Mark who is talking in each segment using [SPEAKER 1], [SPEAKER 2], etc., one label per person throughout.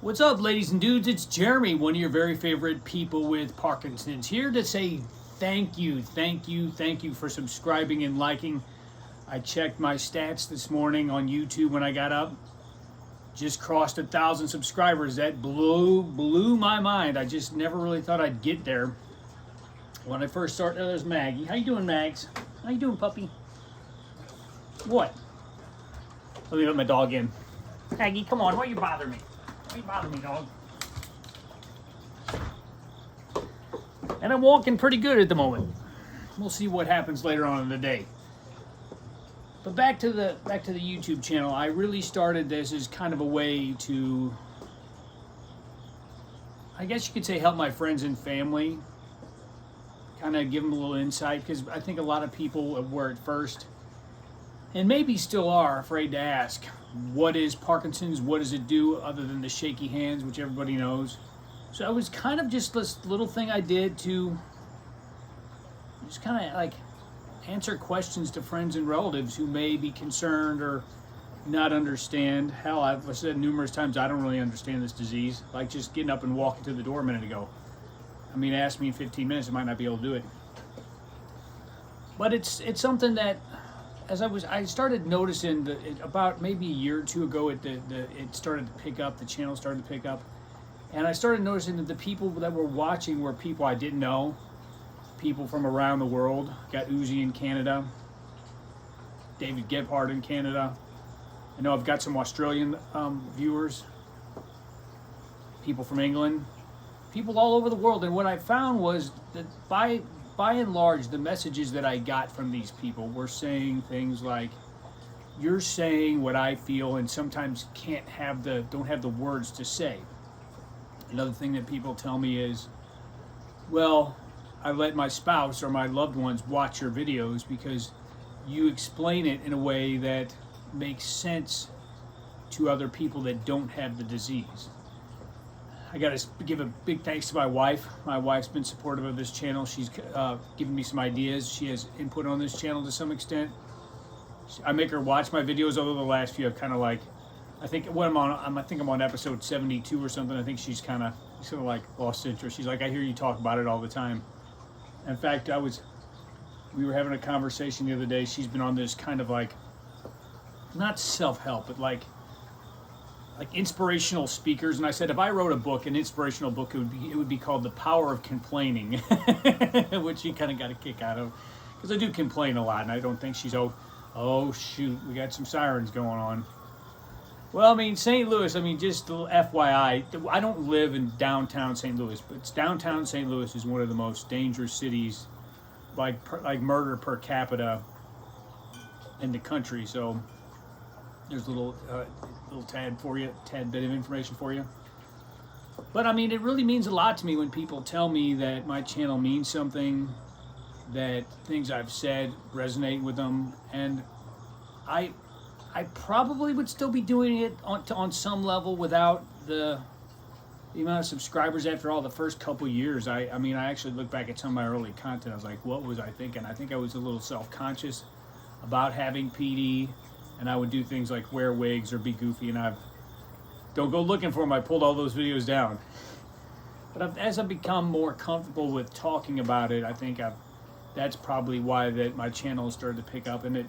[SPEAKER 1] What's up, ladies and dudes? It's Jeremy, one of your very favorite people with Parkinson's, here to say thank you for subscribing and liking. I checked my stats this morning on YouTube when I got up. Just crossed 1,000 subscribers. That blew my mind. I just never really thought I'd get there. When I first started, there's Maggie. How you doing, Mags? How you doing, puppy? What? Let me let my dog in. Maggie, come on. Why you bother me? Why you bother me, dog? And I'm walking pretty good at the moment. We'll see what happens later on in the day. But back to the YouTube channel. I really started this as kind of a way to, I guess you could say, help my friends and family. Kind of give them a little insight, because I think a lot of people were at first, and maybe still are, afraid to ask, what is Parkinson's? What does it do other than the shaky hands, which everybody knows? So it was kind of just this little thing I did to just kind of like answer questions to friends and relatives who may be concerned or not understand. Hell, I've said numerous times I don't really understand this disease. Like just getting up and walking to the door a minute ago. I mean, ask me in 15 minutes, I might not be able to do it. But it's something that, as I started noticing that about maybe a year or two ago, it started to pick up. The channel started to pick up, and I started noticing that the people that were watching were people I didn't know, people from around the world. Got Uzi in Canada, David Gebhardt in Canada. I know I've got some Australian viewers, people from England, people all over the world. And what I found was that by and large, the messages that I got from these people were saying things like, you're saying what I feel and sometimes don't have the words to say. Another thing that people tell me is, well, I let my spouse or my loved ones watch your videos because you explain it in a way that makes sense to other people that don't have the disease. I got to give a big thanks to my wife. My wife's been supportive of this channel. She's given me some ideas. She has input on this channel to some extent. I make her watch my videos, although the last few I've kind of like, I think I'm on episode 72 or something. I think she's kind of like lost interest. She's like, I hear you talk about it all the time. In fact, we were having a conversation the other day. She's been on this kind of like, not self-help, but like inspirational speakers. And I said, if I wrote a book, an inspirational book, it would be called The Power of Complaining, which she kind of got a kick out of, because I do complain a lot, and I don't think she's, oh shoot, we got some sirens going on. Well, I mean, St. Louis, just a little FYI, I don't live in downtown St. Louis, but downtown St. Louis is one of the most dangerous cities, like murder per capita in the country. So there's a little tad bit of information for you. But I mean, it really means a lot to me when people tell me that my channel means something, that things I've said resonate with them, and I probably would still be doing it on some level without the amount of subscribers after all the first couple years. I actually look back at some of my early content. I was like, what was I thinking? I think I was a little self-conscious about having PD, and I would do things like wear wigs or be goofy, and don't go looking for them. I pulled all those videos down. But as I've become more comfortable with talking about it, I think that's probably why my channel started to pick up. And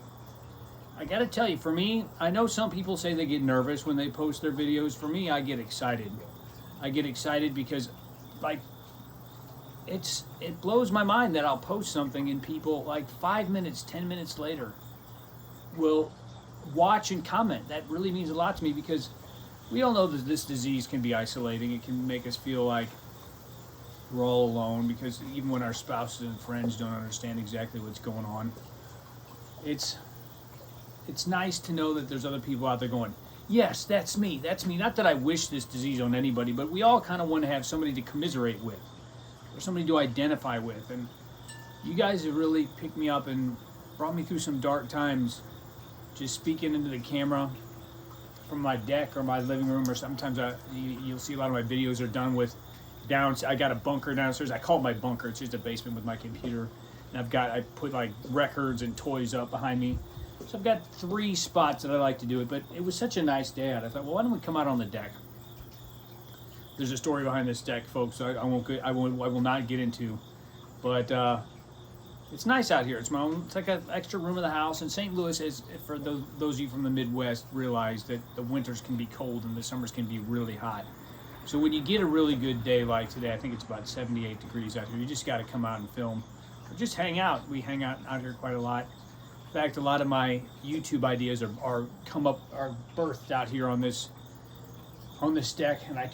[SPEAKER 1] I gotta tell you, for me, I know some people say they get nervous when they post their videos. For me, I get excited. I get excited because, like, it blows my mind that I'll post something and people, like 5 minutes, 10 minutes later, will watch and comment. That really means a lot to me, because we all know that this disease can be isolating. It can make us feel like we're all alone, because even when our spouses and friends don't understand exactly what's going on, it's nice to know that there's other people out there going, yes, that's me. Not that I wish this disease on anybody, but we all kind of want to have somebody to commiserate with or somebody to identify with. And you guys have really picked me up and brought me through some dark times, just speaking into the camera from my deck or my living room, or sometimes you'll see a lot of my videos are done with I got a bunker downstairs. I call it my bunker. It's just a basement with my computer, and I put like records and toys up behind me. So I've got 3 spots that I like to do it, but it was such a nice day out. I thought, well, why don't we come out on the deck? There's a story behind this deck, folks. I will not get into, but it's nice out here. It's my own. It's like an extra room in the house. And St. Louis is, for those of you from the Midwest, realize that the winters can be cold and the summers can be really hot. So when you get a really good day like today, I think it's about 78 degrees out here. You just got to come out and film, or just hang out. We hang out here quite a lot. In fact, a lot of my YouTube ideas are birthed out here on this deck, and I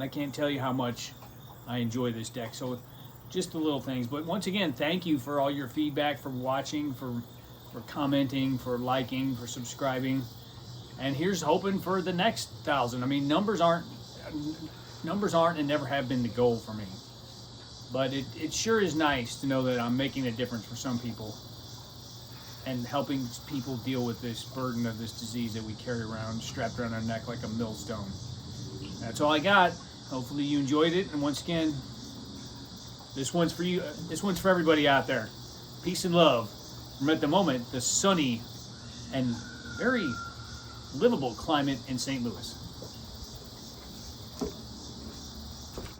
[SPEAKER 1] can't tell you how much I enjoy this deck. So just the little things. But once again, thank you for all your feedback, for watching, for commenting, for liking, for subscribing. And here's hoping for the next 1,000. I mean, numbers aren't and never have been the goal for me. But it sure is nice to know that I'm making a difference for some people and helping people deal with this burden of this disease that we carry around, strapped around our neck like a millstone. That's all I got. Hopefully you enjoyed it. And once again, this one's for you. This one's for everybody out there. Peace and love from, at the moment, the sunny and very livable climate in St. Louis.